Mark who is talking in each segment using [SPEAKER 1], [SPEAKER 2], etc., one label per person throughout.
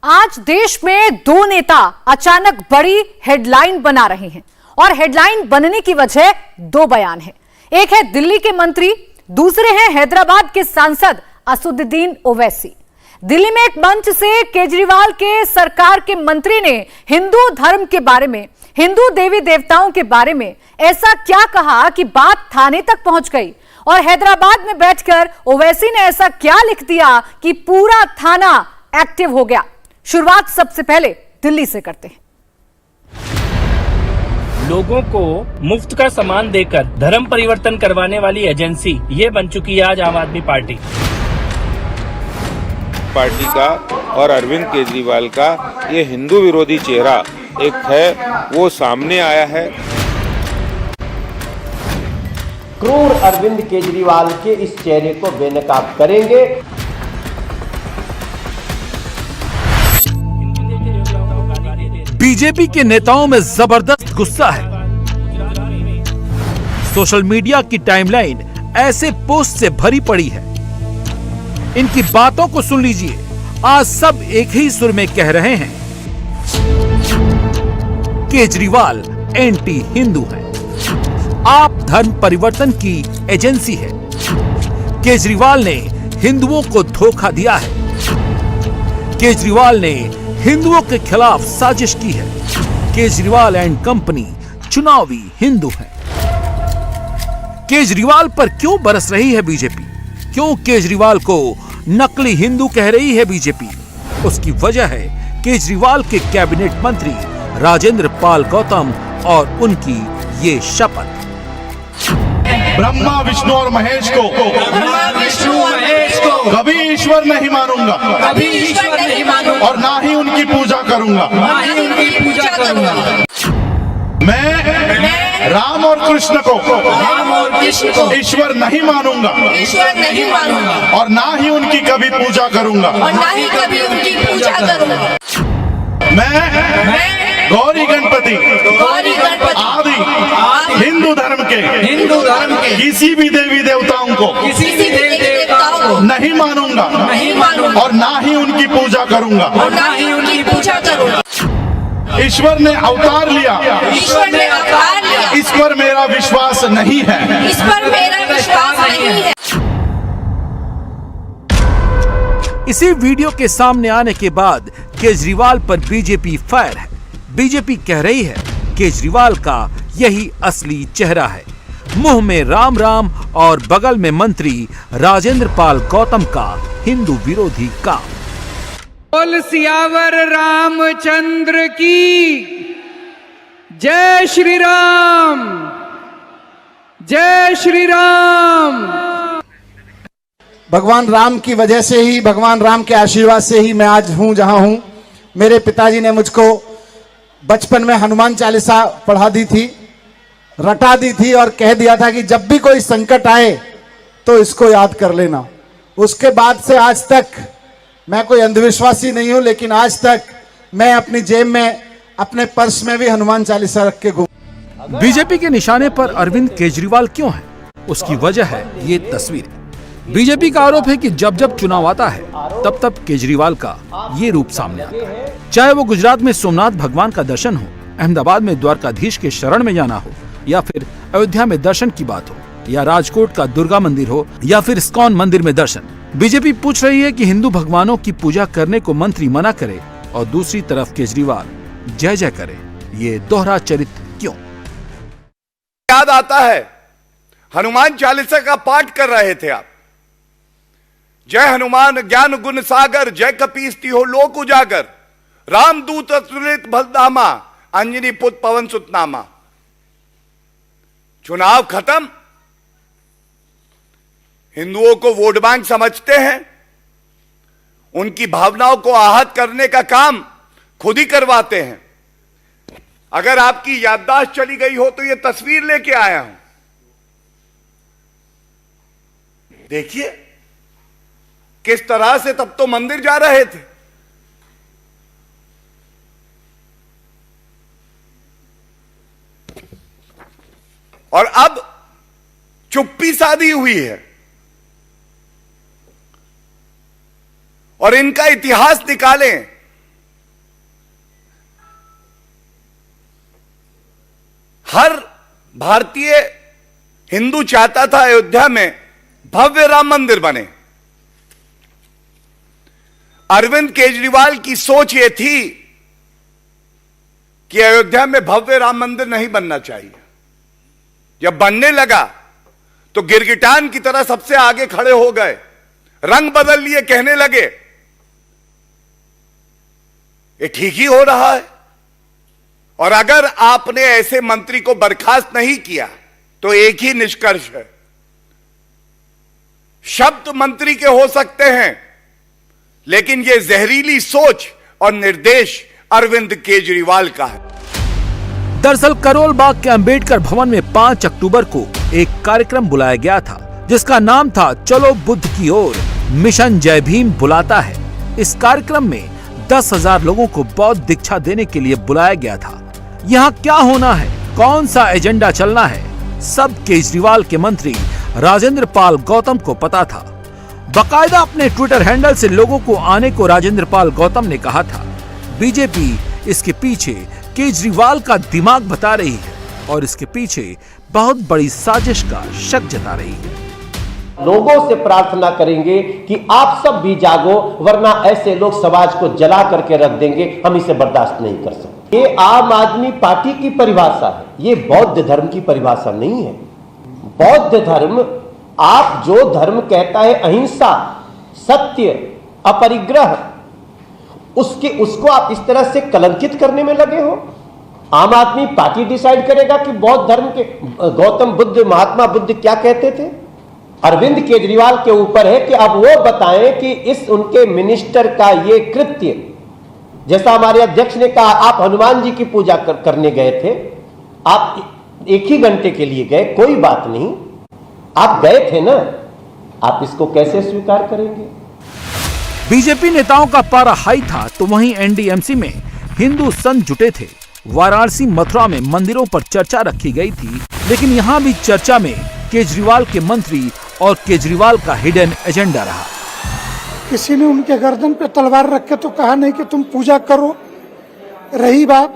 [SPEAKER 1] आज देश में दो नेता अचानक बड़ी हेडलाइन बना रहे हैं और हेडलाइन बनने की वजह दो बयान है। एक है दिल्ली के मंत्री, दूसरे हैं हैदराबाद के सांसद असदुद्दीन ओवैसी। दिल्ली में एक मंच से केजरीवाल के सरकार के मंत्री ने हिंदू धर्म के बारे में, हिंदू देवी देवताओं के बारे में ऐसा क्या कहा कि बात थाने तक पहुंच गई, और हैदराबाद में बैठकर ओवैसी ने ऐसा क्या लिख दिया कि पूरा थाना एक्टिव हो गया। शुरुआत सबसे पहले दिल्ली से करते हैं।
[SPEAKER 2] लोगों को मुफ्त का सामान देकर धर्म परिवर्तन करवाने वाली एजेंसी ये बन चुकी है आज आम आदमी पार्टी
[SPEAKER 3] का और अरविंद केजरीवाल का ये हिंदू विरोधी चेहरा एक है, वो सामने आया है।
[SPEAKER 4] क्रूर अरविंद केजरीवाल के इस चेहरे को बेनकाब करेंगे।
[SPEAKER 5] बीजेपी के नेताओं में जबरदस्त गुस्सा है। सोशल मीडिया की टाइमलाइन ऐसे पोस्ट से भरी पड़ी है। इनकी बातों को सुन लीजिए। आज सब एक ही सुर में कह रहे हैं, केजरीवाल एंटी हिंदू है, आप धर्म परिवर्तन की एजेंसी है, केजरीवाल ने हिंदुओं को धोखा दिया है, केजरीवाल ने हिंदुओं के खिलाफ साजिश की है, केजरीवाल एंड कंपनी चुनावी हिंदू है। केजरीवाल पर क्यों बरस रही है बीजेपी? क्यों केजरीवाल को नकली हिंदू कह रही है बीजेपी? उसकी वजह है केजरीवाल के कैबिनेट मंत्री राजेंद्र पाल गौतम और उनकी ये शपथ।
[SPEAKER 6] ब्रह्मा विष्णु और महेश को कभी ईश्वर नहीं मानूंगा, और ना ही उनकी पूजा करूंगा। मैं राम और कृष्ण को ईश्वर नहीं मानूंगा, और ना ही उनकी कभी पूजा करूंगा। मैं गौरी गणपति आदि हिंदू धर्म के किसी भी देवी देवताओं को नहीं मानूंगा, और ना ही उनकी पूजा करूंगा। ईश्वर ने अवतार लिया, इस पर मेरा विश्वास नहीं है।
[SPEAKER 5] इसी वीडियो के सामने आने के बाद केजरीवाल पर बीजेपी फायर है। बीजेपी कह रही है केजरीवाल का यही असली चेहरा है। मुंह में राम राम और बगल में मंत्री राजेंद्र पाल गौतम का हिंदू विरोधी काम।
[SPEAKER 7] बोल सियावर रामचंद्र की जय श्री राम, जय श्री राम।
[SPEAKER 8] भगवान राम की वजह से ही, भगवान राम के आशीर्वाद से ही मैं आज हूं जहां हूं। मेरे पिताजी ने मुझको बचपन में हनुमान चालीसा पढ़ा दी थी, रटा दी थी, और कह दिया था कि जब भी कोई संकट आए तो इसको याद कर लेना। उसके बाद से आज तक मैं कोई अंधविश्वासी नहीं हूं, लेकिन आज तक मैं अपनी जेब में, अपने पर्स में भी हनुमान चालीसा रख के घूम।
[SPEAKER 5] बीजेपी के निशाने पर अरविंद केजरीवाल क्यों है? उसकी वजह है ये तस्वीर। बीजेपी का आरोप है कि जब जब चुनाव आता है तब तब केजरीवाल का ये रूप सामने आता है। चाहे वो गुजरात में सोमनाथ भगवान का दर्शन हो, अहमदाबाद में द्वारकाधीश के शरण में जाना हो, या फिर अयोध्या में दर्शन की बात हो, या राजकोट का दुर्गा मंदिर हो, या फिर इस्कॉन मंदिर में दर्शन। बीजेपी पूछ रही है कि हिंदू भगवानों की पूजा करने को मंत्री मना करे और दूसरी तरफ केजरीवाल जय जय करे। ये दोहरा चरित्र क्यों?
[SPEAKER 9] याद आता है हनुमान चालीसा का पाठ कर रहे थे आप। जय हनुमान ज्ञान गुण सागर, जय कपीस तिहो लोक उजागर, राम दूत अतुलित बलधामा, अंजनी पुत्र पवन सुत नामा। चुनाव खत्म, हिंदुओं को वोट बैंक समझते हैं, उनकी भावनाओं को आहत करने का काम खुद ही करवाते हैं। अगर आपकी याददाश्त चली गई हो तो यह तस्वीर लेके आया हूं, देखिए किस तरह से तब तो मंदिर जा रहे थे। और अब चुप्पी साधी हुई है। और इनका इतिहास निकालें हर भारतीय हिंदू चाहता था अयोध्या में भव्य राम मंदिर बने। अरविंद केजरीवाल की सोच यह थी कि अयोध्या में भव्य राम मंदिर नहीं बनना चाहिए। जब बनने लगा तो गिरगिटान की तरह सबसे आगे खड़े हो गए, रंग बदल लिए, कहने लगे ये ठीक ही हो रहा है। और अगर आपने ऐसे मंत्री को बर्खास्त नहीं किया तो एक ही निष्कर्ष है, शब्द मंत्री के हो सकते हैं लेकिन यह जहरीली सोच और निर्देश अरविंद केजरीवाल का है।
[SPEAKER 5] दरअसल करोल बाग के अंबेडकर भवन में 5 अक्टूबर को एक कार्यक्रम बुलाया गया था जिसका नाम था चलो बुद्ध की ओर, मिशन जय भीम बुलाता है। इस कार्यक्रम में 10,000 लोगों को बौद्ध दीक्षा देने के लिए बुलाया गया था। यहाँ क्या होना है, कौन सा एजेंडा चलना है, सब केजरीवाल के मंत्री राजेंद्र पाल गौतम को पता था। बकायदा अपने ट्विटर हैंडल से लोगों को आने को राजेंद्र पाल गौतम ने कहा था। बीजेपी इसके पीछे केजरीवाल का दिमाग बता रही है और इसके पीछे बहुत बड़ी साजिश का शक जता रही है।
[SPEAKER 4] लोगों से प्रार्थना करेंगे कि आप सब भी जागो, वरना ऐसे लोग समाज को जला करके रख देंगे, हम इसे बर्दाश्त नहीं कर सकते। ये आम आदमी पार्टी की परिभाषा है, ये बौद्ध धर्म की परिभाषा नहीं है। बौद्ध धर्म, आप जो धर्म कहता है अहिंसा, सत्य, अपरिग्रह, उसको आप इस तरह से कलंकित करने में लगे हो। आम आदमी पार्टी डिसाइड करेगा कि बौद्ध धर्म के गौतम बुद्ध, महात्मा बुद्ध क्या कहते थे। अरविंद केजरीवाल के ऊपर है कि अब वो बताएं कि इस उनके मिनिस्टर का ये कृत्य, जैसा हमारे अध्यक्ष ने कहा, आप हनुमान जी की पूजा करने गए थे, आप 1 ही घंटे के लिए गए, कोई बात नहीं, आप गए थे ना, आप इसको कैसे स्वीकार करेंगे।
[SPEAKER 5] बीजेपी नेताओं का पारा हाई था तो वहीं एनडीएमसी में हिंदू संत जुटे थे। वाराणसी, मथुरा में मंदिरों पर चर्चा रखी गई थी, लेकिन यहाँ भी चर्चा में केजरीवाल के मंत्री और केजरीवाल का हिडन एजेंडा रहा।
[SPEAKER 10] किसी ने उनके गर्दन पे तलवार रख के तो कहा नहीं कि तुम पूजा करो। रही बात,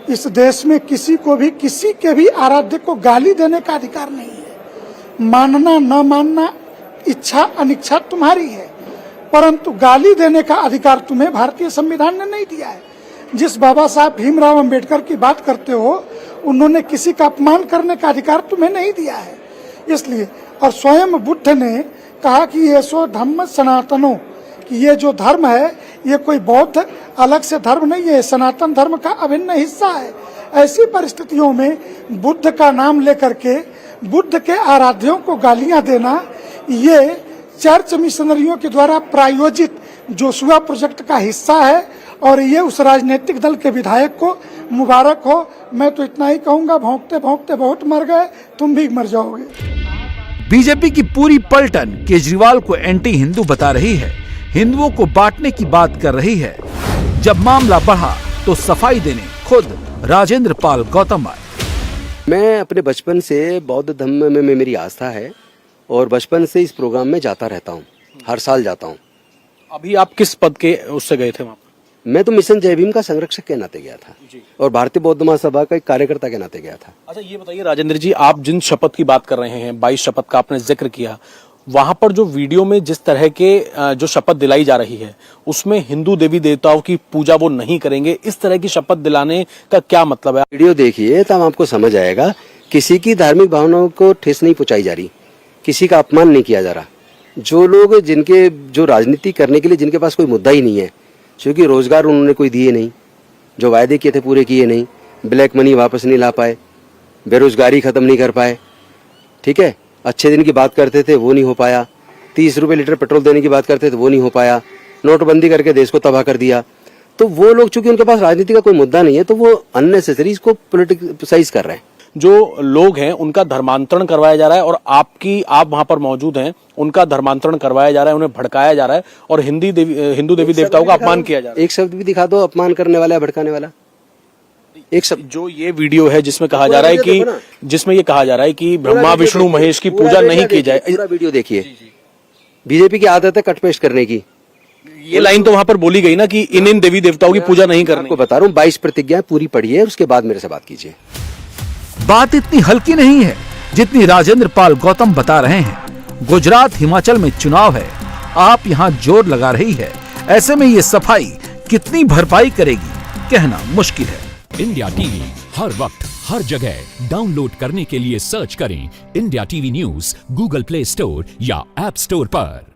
[SPEAKER 10] इस देश में किसी को भी किसी के भी आराध्य को गाली देने का अधिकार नहीं है। मानना न मानना इच्छा अनिच्छा तुम्हारी है, परंतु गाली देने का अधिकार तुम्हें भारतीय संविधान ने नहीं दिया है। जिस बाबा साहब भीमराव अंबेडकर की बात करते हो, उन्होंने किसी का अपमान करने का अधिकार तुम्हें नहीं दिया है। इसलिए, और स्वयं बुद्ध ने कहा कि ये सो धम्म सनातनो, कि ये जो धर्म है ये कोई बौद्ध अलग से धर्म नहीं है, सनातन धर्म का अभिन्न हिस्सा है। ऐसी परिस्थितियों में बुद्ध का नाम लेकर के बुद्ध के आराध्यों को गालियां देना, ये चर्च मिशनरियों के द्वारा प्रायोजित जोशुआ प्रोजेक्ट का हिस्सा है और ये उस राजनीतिक दल के विधायक को मुबारक हो। मैं तो इतना ही कहूंगा, भौंकते भौंकते बहुत मर गए, तुम भी मर जाओगे।
[SPEAKER 5] बीजेपी की पूरी पलटन केजरीवाल को एंटी हिंदू बता रही है, हिंदुओं को बांटने की बात कर रही है। जब मामला बढ़ा तो सफाई देने खुद राजेंद्र पाल गौतम आए।
[SPEAKER 11] मैं अपने बचपन से बौद्ध धर्म में मेरी आस्था है और बचपन से इस प्रोग्राम में जाता रहता हूँ, हर साल जाता हूँ।
[SPEAKER 12] अभी आप किस पद के उससे गए थे वहाँ?
[SPEAKER 11] मैं तो मिशन जय भीम का संरक्षक के नाते गया था और भारतीय बौद्ध महासभा का एक कार्यकर्ता के नाते गया था।
[SPEAKER 12] अच्छा, ये बताइए राजेंद्र जी, आप जिन शपथ की बात कर रहे हैं, 22 शपथ का आपने जिक्र किया, वहां पर जो वीडियो में जिस तरह के जो शपथ दिलाई जा रही है उसमें हिंदू देवी देवताओं की पूजा वो नहीं करेंगे, इस तरह की शपथ दिलाने का क्या मतलब है?
[SPEAKER 11] वीडियो देखिए तब आपको समझ आएगा। किसी की धार्मिक भावनाओं को ठेस नहीं पहुंचाई जा रही, किसी का अपमान नहीं किया जा रहा। जो लोग जो राजनीति करने के लिए जिनके पास कोई मुद्दा ही नहीं है, क्योंकि रोजगार उन्होंने कोई दिए नहीं, जो वायदे किए थे पूरे किए नहीं, ब्लैक मनी वापस नहीं ला पाए, बेरोजगारी खत्म नहीं कर पाए, ठीक है, अच्छे दिन की बात करते थे वो नहीं हो पाया, 30 रुपए लीटर पेट्रोल देने की बात करते थे वो नहीं हो पाया, नोटबंदी करके देश को तबाह कर दिया। तो वो लोग चूंकि उनके पास राजनीति का कोई मुद्दा नहीं है तो वो अननेसेसरी इसको पॉलिटिसाइज कर रहे हैं।
[SPEAKER 12] जो लोग हैं उनका धर्मांतरण करवाया जा रहा है और आप वहां पर मौजूद हैं, उनका धर्मांतरण करवाया जा रहा है, उन्हें भड़काया जा रहा है और हिंदू देवी देवताओं का अपमान किया जा रहा है।
[SPEAKER 11] एक शब्द भी दिखा दो अपमान करने वाला, भड़काने वाला एक शब्द।
[SPEAKER 12] जो ये वीडियो है जिसमें कहा जा रहा है कि ब्रह्मा विष्णु महेश की पूजा नहीं की जाए,
[SPEAKER 11] पूरा वीडियो देखिए। बीजेपी की आदत है कट पेस्ट करने की।
[SPEAKER 12] ये लाइन तो वहां पर बोली गई ना कि इन देवी देवताओं की पूजा नहीं करनी।
[SPEAKER 11] आपको बता रहा हूँ 22 प्रतिज्ञाएं पूरी पढ़िए, उसके बाद मेरे से बात कीजिए।
[SPEAKER 5] बात इतनी हल्की नहीं है जितनी राजेंद्र पाल गौतम बता रहे हैं। गुजरात हिमाचल में चुनाव है, आप यहाँ जोर लगा रही है, ऐसे में ये सफाई कितनी भरपाई करेगी कहना मुश्किल है।
[SPEAKER 13] इंडिया टीवी हर वक्त हर जगह डाउनलोड करने के लिए सर्च करें India TV news Google play store या ऐप स्टोर पर।